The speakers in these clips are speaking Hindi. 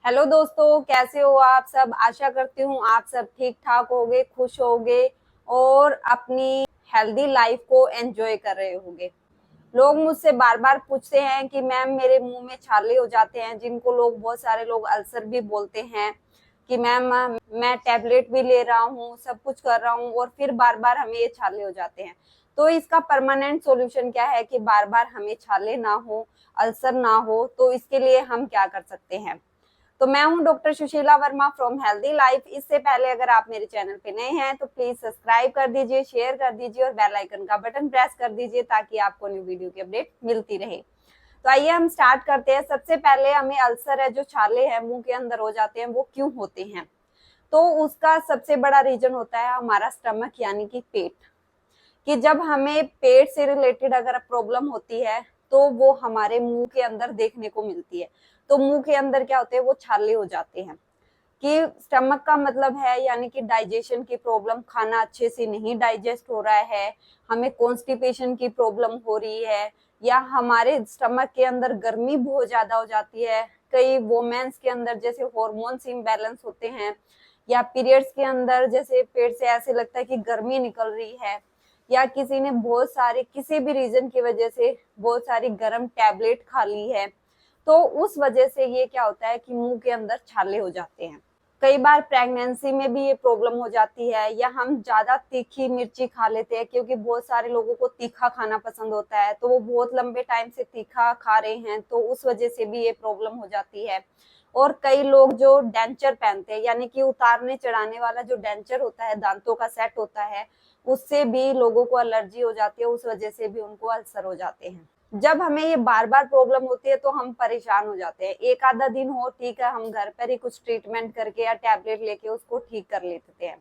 हेलो दोस्तों, कैसे हो आप सब। आशा करती हूँ आप सब ठीक ठाक होगे, खुश होगे और अपनी हेल्दी लाइफ को एंजॉय कर रहे होगे। लोग मुझसे बार बार पूछते हैं कि मैम मेरे मुंह में छाले हो जाते हैं, जिनको लोग बहुत सारे लोग अल्सर भी बोलते हैं कि मैम मैं टैबलेट भी ले रहा हूँ, सब कुछ कर रहा हूँ और फिर बार बार हमें ये छाले हो जाते हैं। तो इसका परमानेंट सॉल्यूशन क्या है कि बार बार हमें छाले ना हो, अल्सर ना हो, तो इसके लिए हम क्या कर सकते हैं। तो मैं हूं doctor Sushila Verma from healthy life. इससे पहले अगर आप मेरे चैनल पे नए हैं तो प्लीज सब्सक्राइब कर दीजिए, शेयर कर दीजिए और बेल आइकन का बटन प्रेस कर दीजिए ताकि आपको न्यू वीडियो की अपडेट मिलती रहे। तो आइए हम स्टार्ट करते हैं। सबसे पहले हमें अल्सर है, जो छाले हैं मुंह के अंदर हो जाते हैं, वो क्यों होते हैं। तो उसका सबसे बड़ा रीजन होता है हमारा स्टमक यानी कि पेट। कि जब हमें पेट से रिलेटेड अगर प्रॉब्लम होती है तो वो हमारे मुंह के अंदर देखने को मिलती है। तो मुंह के अंदर क्या होते हैं, वो छाले हो जाते हैं। कि स्टमक का मतलब है यानी कि डाइजेशन की प्रॉब्लम, खाना अच्छे से नहीं डाइजेस्ट हो रहा है, हमें कॉन्स्टिपेशन की प्रॉब्लम हो रही है, या हमारे स्टमक के अंदर गर्मी बहुत ज्यादा हो जाती है। कई वोमेन्स के अंदर जैसे हॉर्मोन्स इम्बैलेंस होते हैं, या पीरियड्स के अंदर जैसे पेट से ऐसे लगता है कि गर्मी निकल रही है, या किसी ने बहुत सारी किसी भी रीजन की वजह से बहुत सारी गर्म टैबलेट खा ली है, तो उस वजह से ये क्या होता है कि मुंह के अंदर छाले हो जाते हैं। कई बार प्रेगनेंसी में भी ये प्रॉब्लम हो जाती है, या हम ज्यादा तीखी मिर्ची खा लेते हैं, क्योंकि बहुत सारे लोगों को तीखा खाना पसंद होता है, तो वो बहुत लंबे टाइम से तीखा खा रहे हैं, तो उस वजह से भी ये प्रॉब्लम हो जाती है। और कई लोग जो डेंचर पहनते हैं, यानी कि उतारने चढ़ाने वाला जो डेंचर होता है, दांतों का सेट होता है, उससे भी लोगों को एलर्जी हो जाती है, उस वजह से भी उनको अल्सर हो जाते हैं। जब हमें ये बार बार प्रॉब्लम होती है तो हम परेशान हो जाते हैं। एक आधा दिन हो ठीक है, हम घर पर ही कुछ ट्रीटमेंट करके या टैबलेट लेके उसको ठीक कर लेते हैं।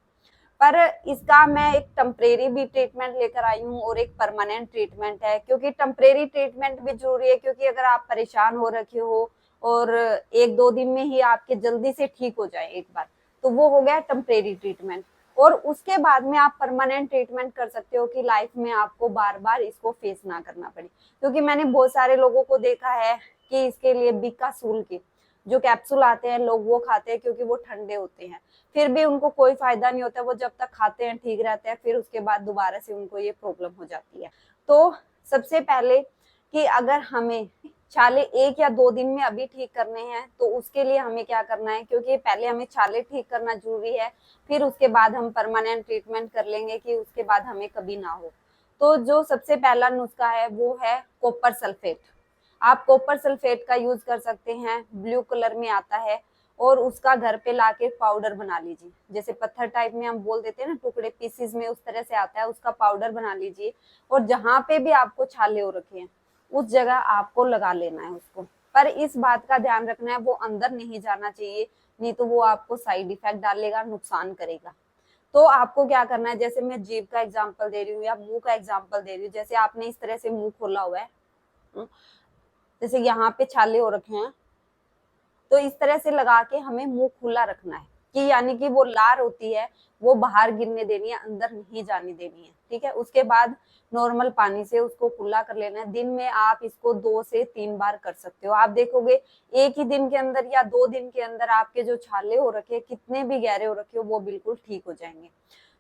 पर इसका मैं एक टेम्परेरी भी ट्रीटमेंट लेकर आई हूँ और एक परमानेंट ट्रीटमेंट है, क्योंकि टेम्परेरी ट्रीटमेंट भी जरूरी है। क्योंकि अगर आप परेशान हो रखे हो और एक दो दिन में ही आपके जल्दी से ठीक हो जाए एक बार, तो वो हो गया टेम्परेरी ट्रीटमेंट। और उसके बाद में आप परमानेंट ट्रीटमेंट कर सकते हो कि लाइफ में आपको बार बार इसको फेस ना करना पड़े। क्योंकि मैंने बहुत सारे लोगों को देखा है कि इसके लिए बीकासूल के जो कैप्सूल आते हैं लोग वो खाते हैं, क्योंकि वो ठंडे होते हैं, फिर भी उनको कोई फायदा नहीं होता। वो जब तक खाते हैं ठीक रहते हैं, फिर उसके बाद दोबारा से उनको ये प्रॉब्लम हो जाती है। तो सबसे पहले कि अगर हमें छाले एक या दो दिन में अभी ठीक करने हैं तो उसके लिए हमें क्या करना है, क्योंकि पहले हमें छाले ठीक करना जरूरी है, फिर उसके बाद हम परमानेंट ट्रीटमेंट कर लेंगे कि उसके बाद हमें कभी ना हो। तो जो सबसे पहला नुस्खा है वो है कॉपर सल्फेट। आप कॉपर सल्फेट का यूज कर सकते हैं, ब्लू कलर में आता है, और उसका घर पे लाके पाउडर बना लीजिए। जैसे पत्थर टाइप में हम बोल देते हैं ना, टुकड़े पीसेस में, उस तरह से आता है, उसका पाउडर बना लीजिए। और जहां पे भी आपको छाले हो रखे हैं उस जगह आपको लगा लेना है उसको। पर इस बात का ध्यान रखना है वो अंदर नहीं जाना चाहिए, नहीं तो वो आपको साइड इफेक्ट डालेगा, नुकसान करेगा। तो आपको क्या करना है, जैसे मैं जीभ का एग्जाम्पल दे रही हूँ या मुंह का एग्जाम्पल दे रही हूँ। जैसे आपने इस तरह से मुंह खोला हुआ है, जैसे यहाँ पे छाले हो रखे हैं, तो इस तरह से लगा के हमें मुंह खुला रखना है, कि यानी कि वो लार होती है वो बाहर गिरने देनी है, अंदर नहीं जाने देनी है। ठीक है, उसके बाद नॉर्मल पानी से उसको खुला कर लेना है। दिन में आप इसको 2 से 3 बार कर सकते हो। आप देखोगे एक ही दिन के अंदर या 2 दिन के अंदर आपके जो छाले हो रखे, कितने भी गहरे हो रखे हो, वो बिल्कुल ठीक हो जाएंगे।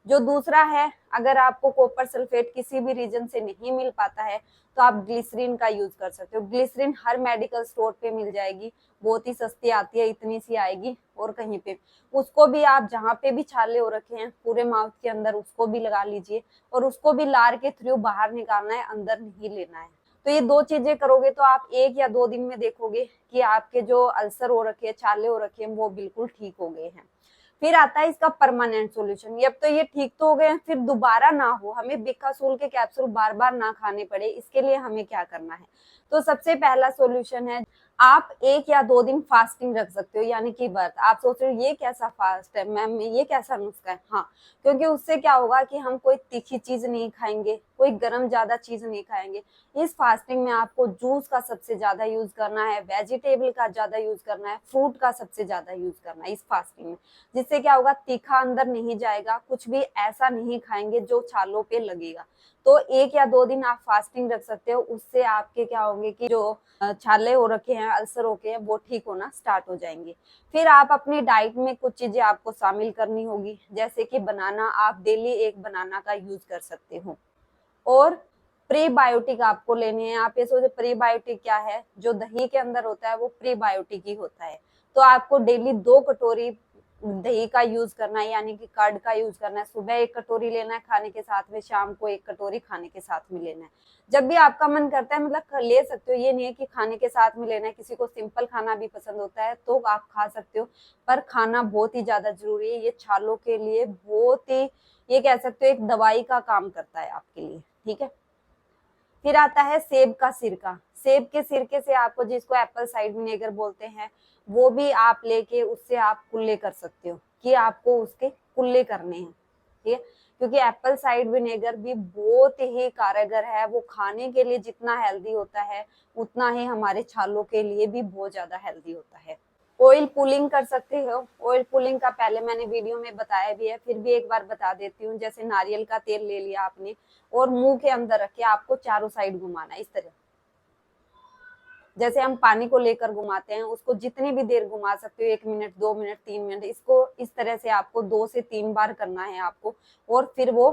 जो दूसरा है, अगर आपको कॉपर सल्फेट किसी भी रीजन से नहीं मिल पाता है तो आप ग्लिसरीन का यूज कर सकते हो। ग्लिसरीन हर मेडिकल स्टोर पे मिल जाएगी, बहुत ही सस्ती आती है, इतनी सी आएगी। और कहीं पे उसको भी आप जहाँ पे भी छाले हो रखे हैं पूरे माउथ के अंदर उसको भी लगा लीजिए, और उसको भी लार के थ्रू बाहर निकालना है, अंदर नहीं लेना है। तो ये दो चीजें करोगे तो आप 1 या 2 दिन में देखोगे कि आपके जो अल्सर हो रखे हैं, छाले हो रखे हैं, वो बिल्कुल ठीक हो गए हैं। फिर आता है इसका परमानेंट सॉल्यूशन। अब तो ये ठीक तो हो गए हैं, फिर दोबारा ना हो, हमें बिकासूल के कैप्सूल बार बार ना खाने पड़े, इसके लिए हमें क्या करना है। तो सबसे पहला सॉल्यूशन है, आप 1 या 2 दिन फास्टिंग रख सकते हो, यानी कि व्रत। आप सोच रहे हो ये कैसा फास्ट है मैम, ये कैसा नुस्खा है। हाँ, क्योंकि उससे क्या होगा कि हम कोई तीखी चीज नहीं खाएंगे, कोई गर्म ज्यादा चीज नहीं खाएंगे। इस फास्टिंग में आपको जूस का सबसे ज्यादा यूज करना है, वेजिटेबल का ज्यादा यूज करना है, फ्रूट का सबसे ज्यादा यूज करना है इस फास्टिंग में। जिससे क्या होगा, तीखा अंदर नहीं जाएगा, कुछ भी ऐसा नहीं खाएंगे जो छालों पे लगेगा। तो 1 या 2 दिन आप फास्टिंग रख सकते हो। उससे आपके क्या होंगे कि जो छाले हो रखे हैं, अल्सर होके हैं, वो ठीक होना स्टार्ट हो जाएंगे। फिर आप अपनी डाइट में कुछ चीजें आपको शामिल करनी होगी, जैसे कि बनाना, आप डेली 1 बनाना का यूज कर सकते हो। और प्रीबायोटिक आपको लेने हैं। आप ये सोचे प्रीबायोटिक क्या है, जो दही के अंदर होता है वो प्रीबायोटिक ही होता है। तो आपको डेली 2 कटोरी दही का यूज करना है, यानी कि कर्ड का यूज करना है। सुबह 1 कटोरी लेना है खाने के साथ में, शाम को 1 कटोरी खाने के साथ में लेना है। जब भी आपका मन करता है, मतलब ले सकते हो, ये नहीं है कि खाने के साथ में लेना है। किसी को सिंपल खाना भी पसंद होता है तो आप खा सकते हो, पर खाना बहुत ही ज्यादा जरूरी है। ये छालों के लिए बहुत ही, ये कह सकते हो एक दवाई का काम करता है आपके लिए, ठीक है। फिर आता है सेब का सिरका। सेब के सिरके से आपको, जिसको एप्पल साइड विनेगर बोलते हैं, वो भी आप लेके उससे आप कुल्ले कर सकते हो, कि आपको उसके कुल्ले करने हैं, ठीक है। क्योंकि एप्पल साइड विनेगर भी बहुत ही कारगर है। वो खाने के लिए जितना हेल्दी होता है, उतना ही हमारे छालों के लिए भी बहुत ज्यादा हेल्दी होता है। ऑयल पुलिंग कर सकते हो। ऑयल पुलिंग का पहले मैंने वीडियो में बताया भी है, फिर भी एक बार बता देती हूँ। जैसे नारियल का तेल ले लिया आपने और मुंह के अंदर रख के आपको चारों साइड घुमाना है, इस तरह। जैसे हम पानी को लेकर घुमाते हैं, उसको जितनी भी देर घुमा सकते हो, 1 मिनट, 2 मिनट, 3 मिनट, इसको इस तरह से आपको 2 से 3 बार करना है आपको। और फिर वो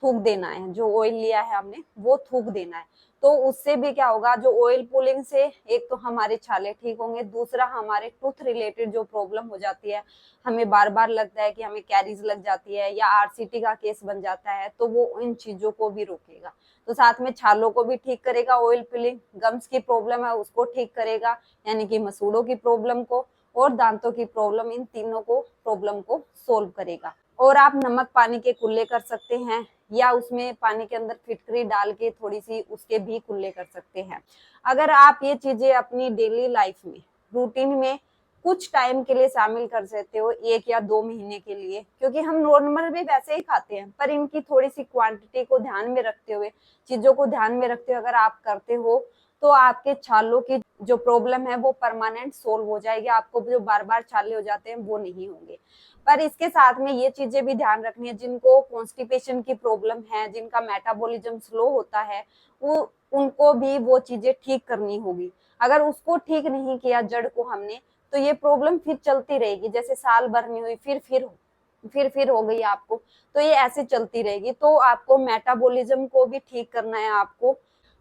थूक देना है, जो ऑयल लिया है हमने वो थूक देना है। तो उससे भी क्या होगा, जो ऑयल पुलिंग से एक तो हमारे छाले ठीक होंगे, दूसरा हमारे टूथ रिलेटेड जो प्रॉब्लम हो जाती है, हमें बार बार लगता है कि हमें कैरीज लग जाती है या आरसीटी का केस बन जाता है, तो वो इन चीजों को भी रोकेगा। तो साथ में छालों को भी ठीक करेगा ऑयल पुलिंग, गम्स की प्रॉब्लम है उसको ठीक करेगा, यानी कि मसूड़ों की प्रॉब्लम को, और दांतों की प्रॉब्लम, इन तीनों को प्रॉब्लम को सोल्व करेगा। और आप नमक पानी के कुल्ले कर सकते हैं, या उसमें पानी के अंदर फिटकरी डाल के थोड़ी सी उसके भी कुल्ले कर सकते हैं। अगर आप ये चीजें अपनी डेली लाइफ में, रूटीन में कुछ टाइम के लिए शामिल कर सकते हो, 1 या 2 महीने के लिए, क्योंकि हम नॉर्मल भी वैसे ही खाते हैं, पर इनकी थोड़ी सी क्वांटिटी को ध्यान में रखते हुए, चीजों को ध्यान में रखते हुए अगर आप करते हो, तो आपके छालों की जो प्रॉब्लम है वो परमानेंट सोल्व हो जाएगी। आपको जो बार बार छाले हो जाते हैं वो नहीं होंगे। पर इसके साथ में ये चीजें भी ध्यान रखनी है, जिनको कॉन्स्टिपेशन की प्रॉब्लम है, जिनका मेटाबॉलिज्म स्लो होता है, वो उनको भी वो चीजें ठीक करनी होगी। अगर उसको ठीक नहीं किया जड़ को हमने, तो ये प्रॉब्लम फिर चलती रहेगी। जैसे साल भर में हुई, फिर हो गई आपको, तो ये ऐसे चलती रहेगी। तो आपको मेटाबॉलिज्म को भी ठीक करना है आपको।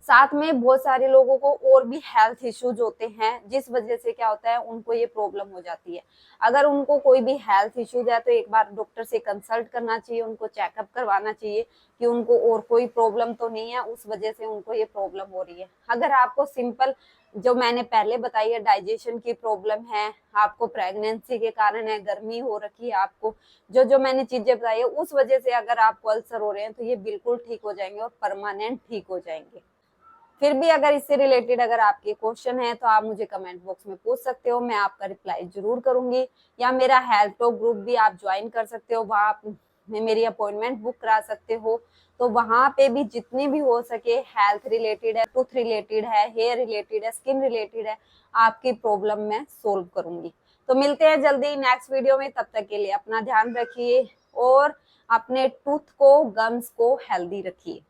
साथ में बहुत सारे लोगों को और भी हेल्थ इश्यूज होते हैं, जिस वजह से क्या होता है, उनको ये प्रॉब्लम हो जाती है। अगर उनको कोई भी हेल्थ इश्यूज है तो एक बार डॉक्टर से कंसल्ट करना चाहिए, उनको चेकअप करवाना चाहिए कि उनको और कोई प्रॉब्लम तो नहीं है, उस वजह से उनको ये प्रॉब्लम हो रही है। अगर आपको सिंपल, जो मैंने पहले बताई है, डाइजेशन की प्रॉब्लम है, आपको प्रेगनेंसी के कारण है, गर्मी हो रखी है आपको, जो जो मैंने चीजें बताई है, उस वजह से अगर आपको अल्सर हो रहे हैं, तो ये बिल्कुल ठीक हो जाएंगे और परमानेंट ठीक हो जाएंगे। फिर भी अगर इससे रिलेटेड अगर आपके क्वेश्चन है तो आप मुझे कमेंट बॉक्स में पूछ सकते हो, मैं आपका रिप्लाई जरूर करूंगी। या मेरा हेल्थ टॉक ग्रुप भी आप ज्वाइन कर सकते हो, वहां आप मेरी अपॉइंटमेंट बुक करा सकते हो। तो वहां पे भी जितने भी हो सके, हेल्थ रिलेटेड है, टूथ रिलेटेड है, हेयर रिलेटेड है, स्किन रिलेटेड है, आपकी प्रॉब्लम मैं सोल्व करूंगी। तो मिलते हैं जल्दी नेक्स्ट वीडियो में। तब तक के लिए अपना ध्यान रखिए और अपने टूथ को, गम्स को हेल्दी रखिए।